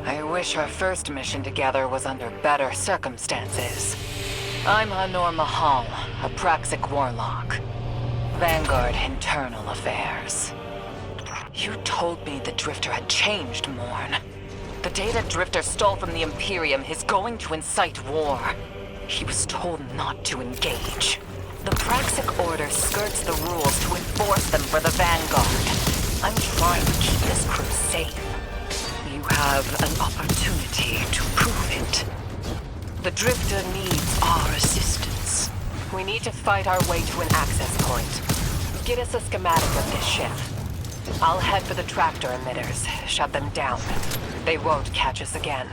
I wish our first mission together was under better circumstances. I'm Hanor Mahal, a Praxic warlock. Vanguard Internal Affairs. You told me the Drifter had changed, Morn. The data Drifter stole from the Imperium is going to incite war. He was told not to engage. The Praxic Order skirts the rules to enforce them for the Vanguard. I'm trying to keep this crew safe. You have an opportunity to prove it. The Drifter needs our assistance. We need to fight our way to an access point. Get us a schematic of this ship. I'll head for the tractor emitters, shut them down. They won't catch us again.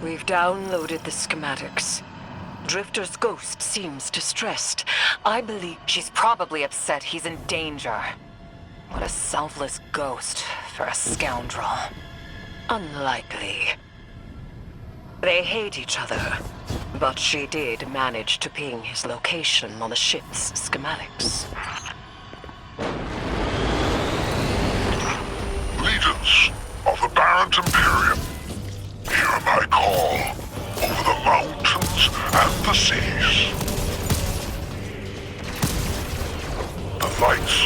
We've downloaded the schematics. Drifter's ghost seems distressed. I believe she's probably upset he's in danger. What a selfless ghost for a scoundrel. Unlikely. They hate each other, but she did manage to ping his location on the ship's schematics. Legions of the Barrent Imperium, hear my call over the mountains and the seas. The lights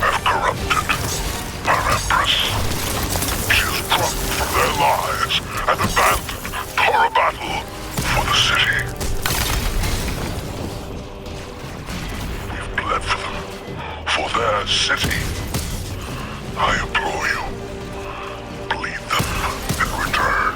have corrupted our Empress. She is drunk from their lies and abandoned for a battle for the city. We've bled for them, for their city. I implore you, bleed them in return.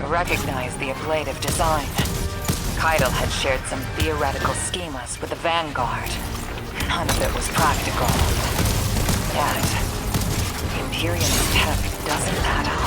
Recognize the ablative design. Keitel had shared some theoretical schemas with the Vanguard. None of it was practical. Yet, the Imperium's tech doesn't add up.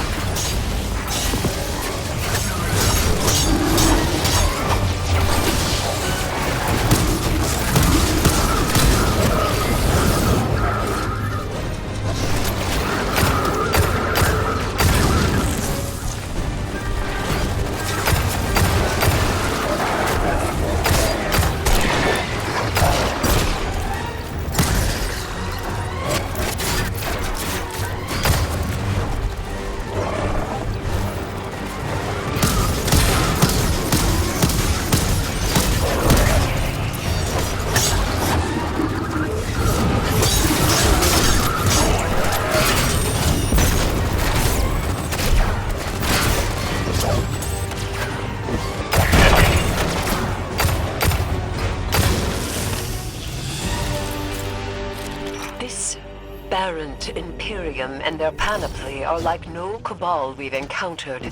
Imperium and their panoply are like no cabal we've encountered.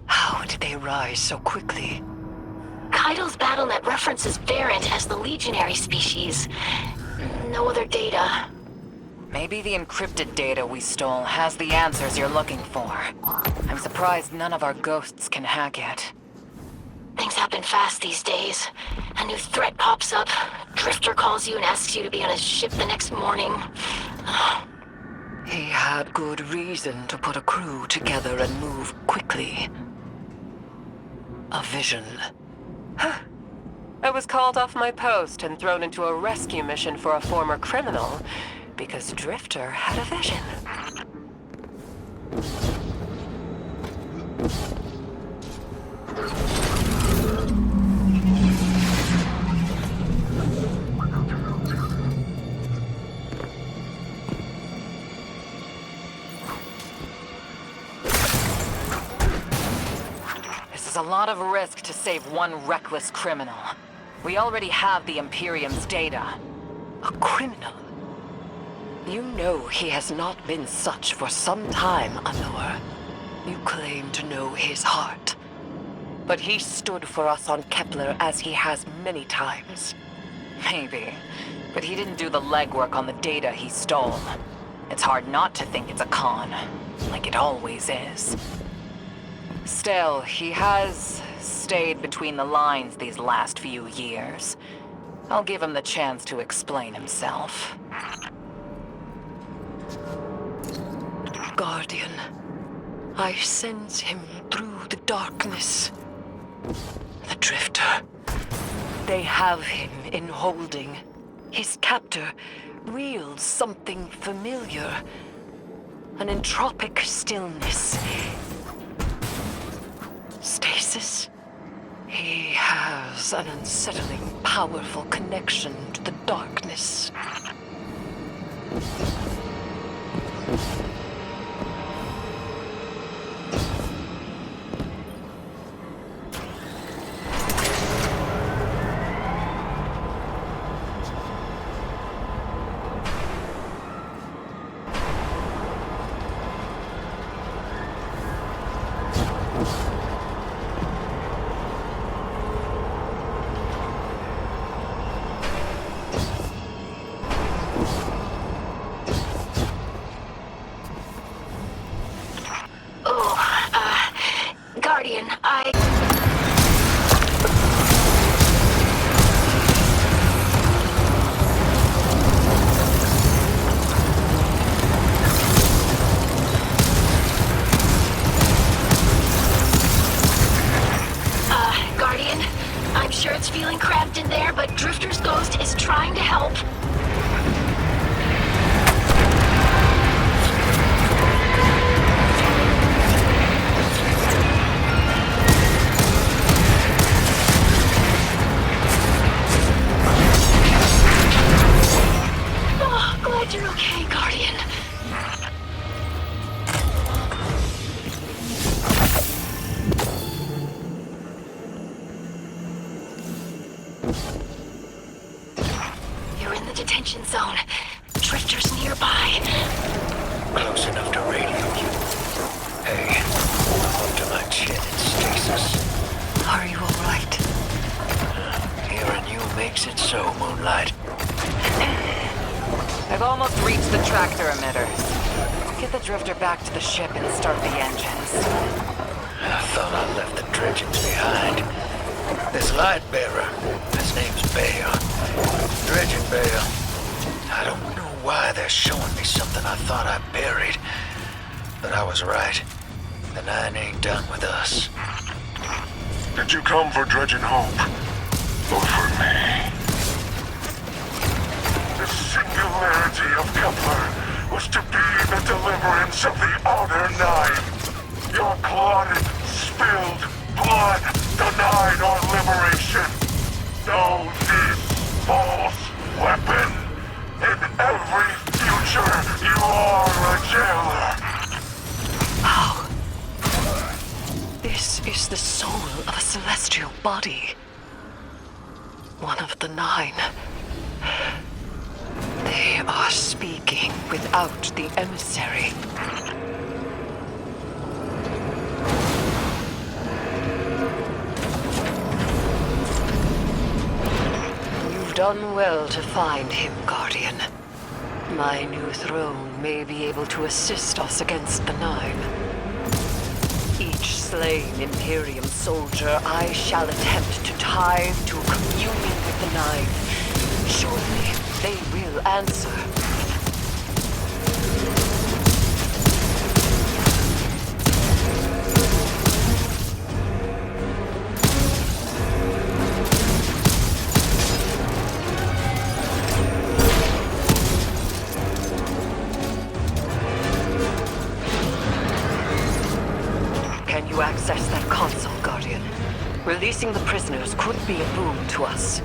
How did they rise so quickly? Keitel's BattleNet references Variant as the legionary species. No other data. Maybe the encrypted data we stole has the answers you're looking for. I'm surprised none of our ghosts can hack it. Things happen fast these days. A new threat pops up. Drifter calls you and asks you to be on his ship the next morning. had good reason to put a crew together and move quickly. A vision. I was called off my post and thrown into a rescue mission for a former criminal because Drifter had a vision. This is a lot of risk to save one reckless criminal. We already have the Imperium's data. A criminal? You know he has not been such for some time, Anor. You claim to know his heart. But he stood for us on Kepler as he has many times. Maybe. But he didn't do the legwork on the data he stole. It's hard not to think it's a con, like it always is. Still, he has stayed between the lines these last few years. I'll give him the chance to explain himself. Guardian, I sense him through the darkness. The Drifter. They have him in holding. His captor wields something familiar. An entropic stillness. Stasis? He has an unsettling, powerful connection to the darkness. Guardian, Guardian, I'm sure it's feeling cramped in there, but Drifter's ghost is trying to help. You're okay, Guardian. You're in the detention zone. Drifter's nearby. Close enough to radio you. Hey, I'm up to my chin in stasis. Are you all right? Hearing you makes it so, Moonlight. I've almost reached the tractor emitters. Get the Drifter back to the ship and start the engines. I thought I left the dredgings behind. This light bearer, his name's Bale. Dredging Bale. I don't know why they're showing me something I thought I buried. But I was right. The Nine ain't done with us. Did you come for Dredging Hope? Or for me? The singularity of Kepler was to be the deliverance of the Outer Nine. Your clotted, spilled blood denied our liberation. Know this false weapon. In every future, you are a jailer. How? This is the soul of a celestial body. One of the Nine. They are speaking without the emissary. You've done well to find him, Guardian. My new throne may be able to assist us against the Nine. Each slain Imperium soldier I shall attempt to tie to a communion with the Nine. Surely they will answer. you access that console, Guardian. Releasing the prisoners could be a boon to us.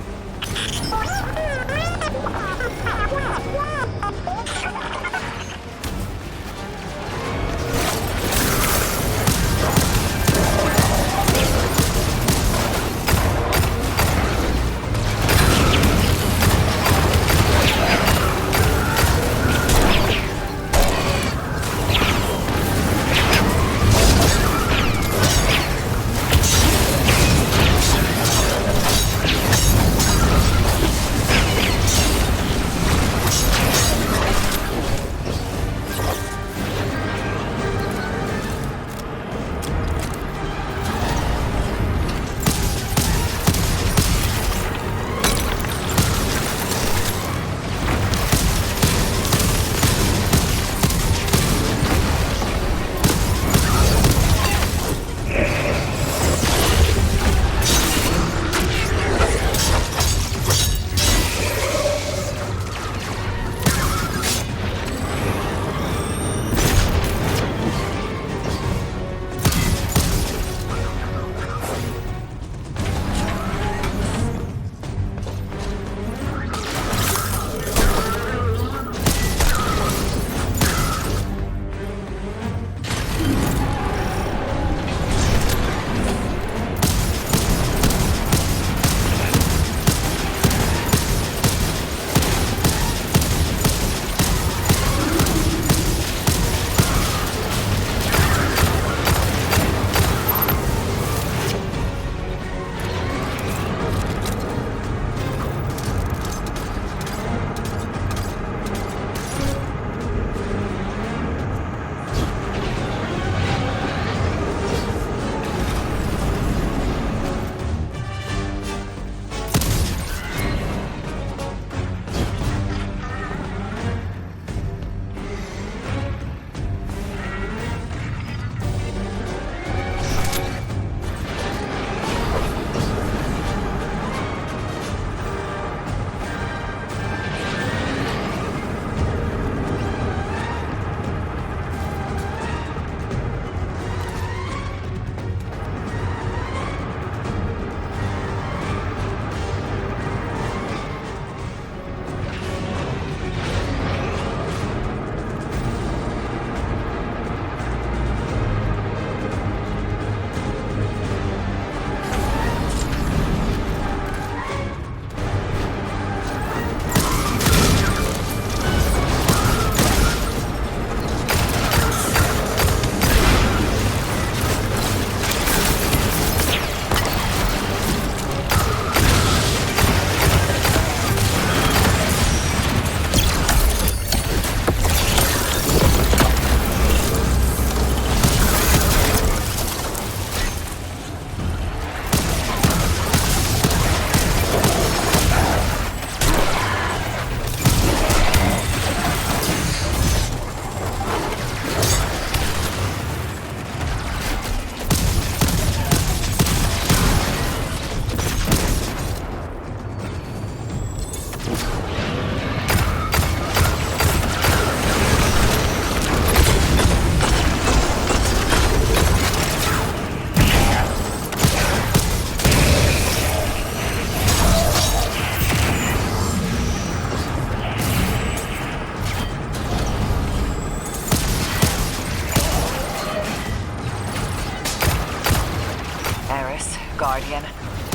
Guardian.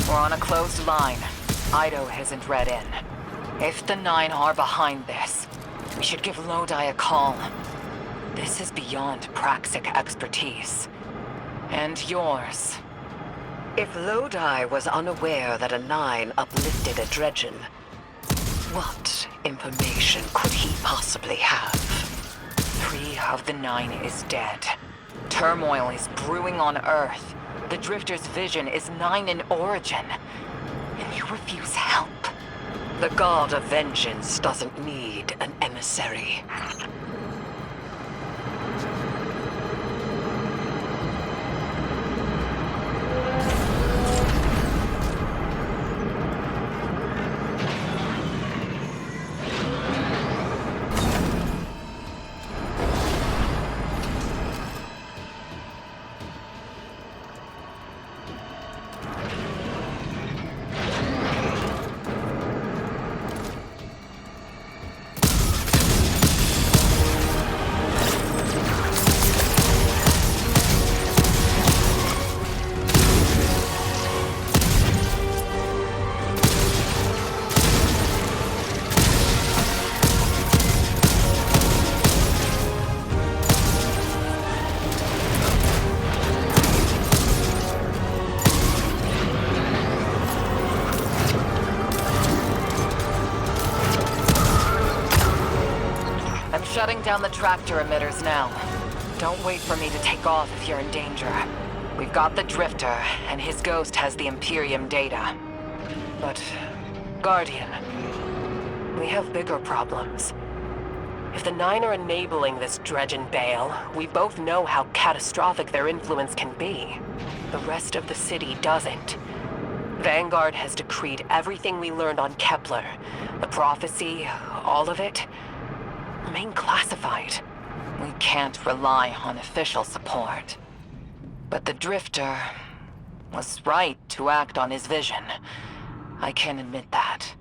We're on a closed line. Ido isn't read in. If the Nine are behind this, we should give Lodi a call. This is beyond Praxic expertise. And yours. If Lodi was unaware that a Nine uplifted a Dredgen, what information could he possibly have? 3 of the 9 is dead. Turmoil is brewing on Earth. The Drifter's vision is 9 in origin. And you refuse help. The God of Vengeance doesn't need an emissary. Shutting down the tractor emitters now. Don't wait for me to take off if you're in danger. We've got the Drifter, and his ghost has the Imperium data. But, Guardian, we have bigger problems. If the Nine are enabling this dredge and Bale, we both know how catastrophic their influence can be. The rest of the city doesn't. Vanguard has decreed everything we learned on Kepler, the prophecy, all of it, remain classified. We can't rely on official support. But the Drifter was right to act on his vision. I can admit that.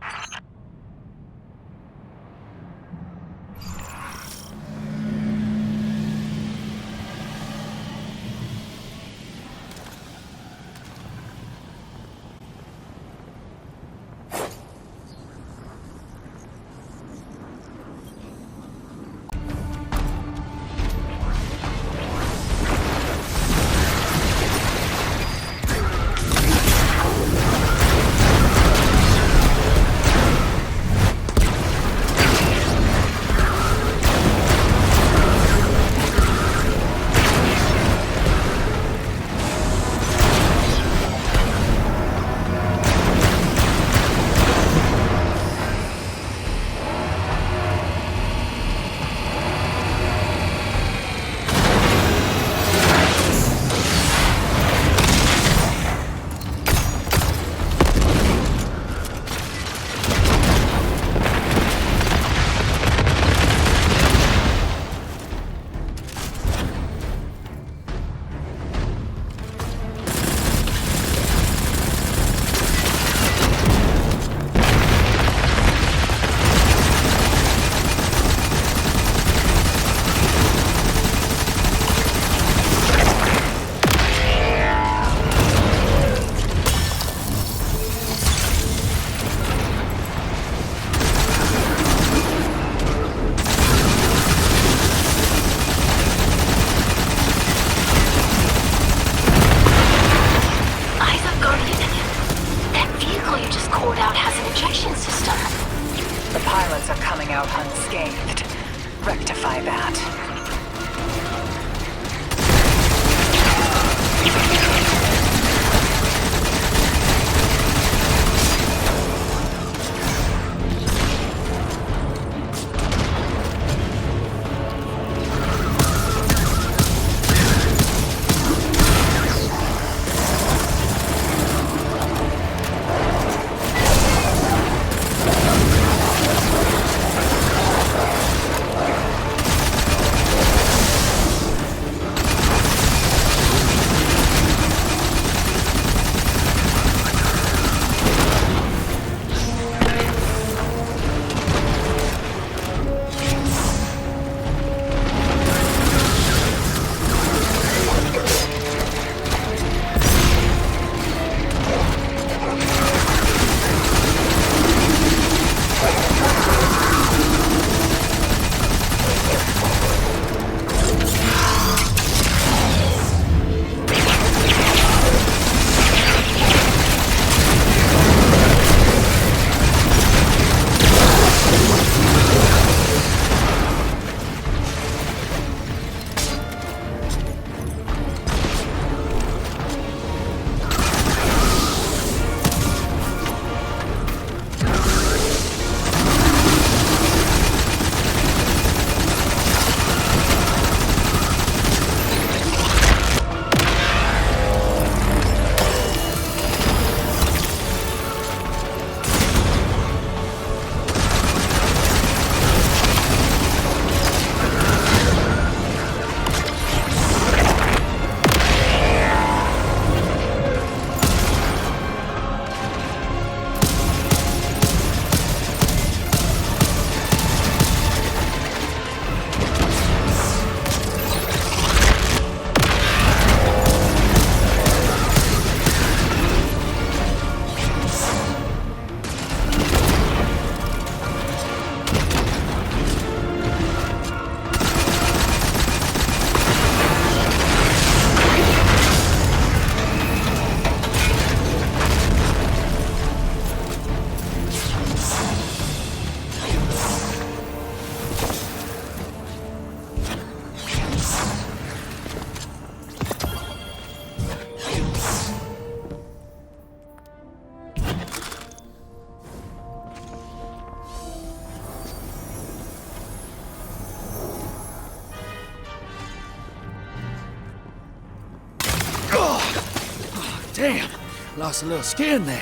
Damn, lost a little skin there.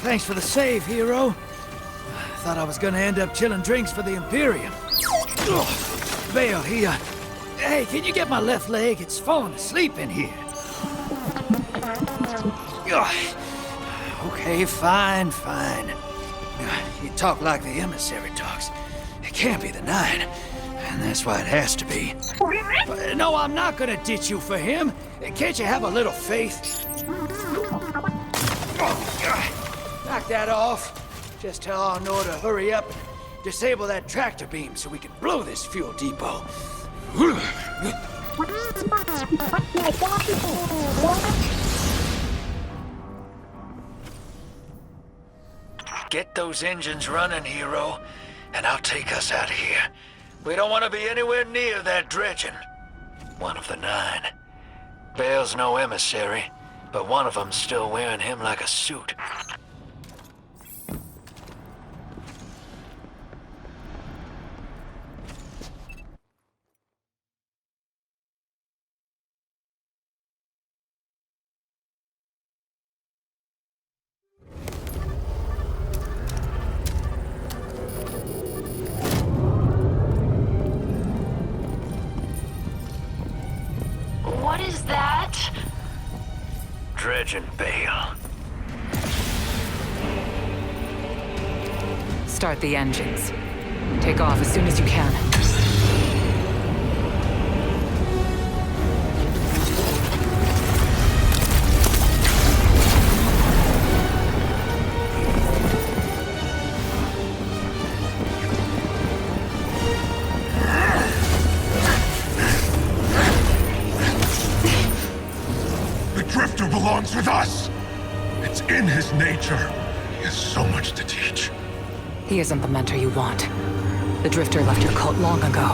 Thanks for the save, hero. Thought I was gonna end up chilling drinks for the Imperium. Bale, hey, can you get my left leg? It's falling asleep in here. Okay, fine. You talk like the emissary talks. It can't be the 9, and that's why it has to be. But, no, I'm not gonna ditch you for him. Can't you have a little faith? Knock that off. Just tell Arnor to hurry up and disable that tractor beam so we can blow this fuel depot. Get those engines running, hero, and I'll take us out of here. We don't want to be anywhere near that dredging. One of the 9. Bale's no emissary, but one of them's still wearing him like a suit. What is that? Dredging Bale. Start the engines. Take off as soon as you can. Drifter belongs with us. It's in his nature. He has so much to teach. He isn't the mentor you want. The Drifter left your cult long ago.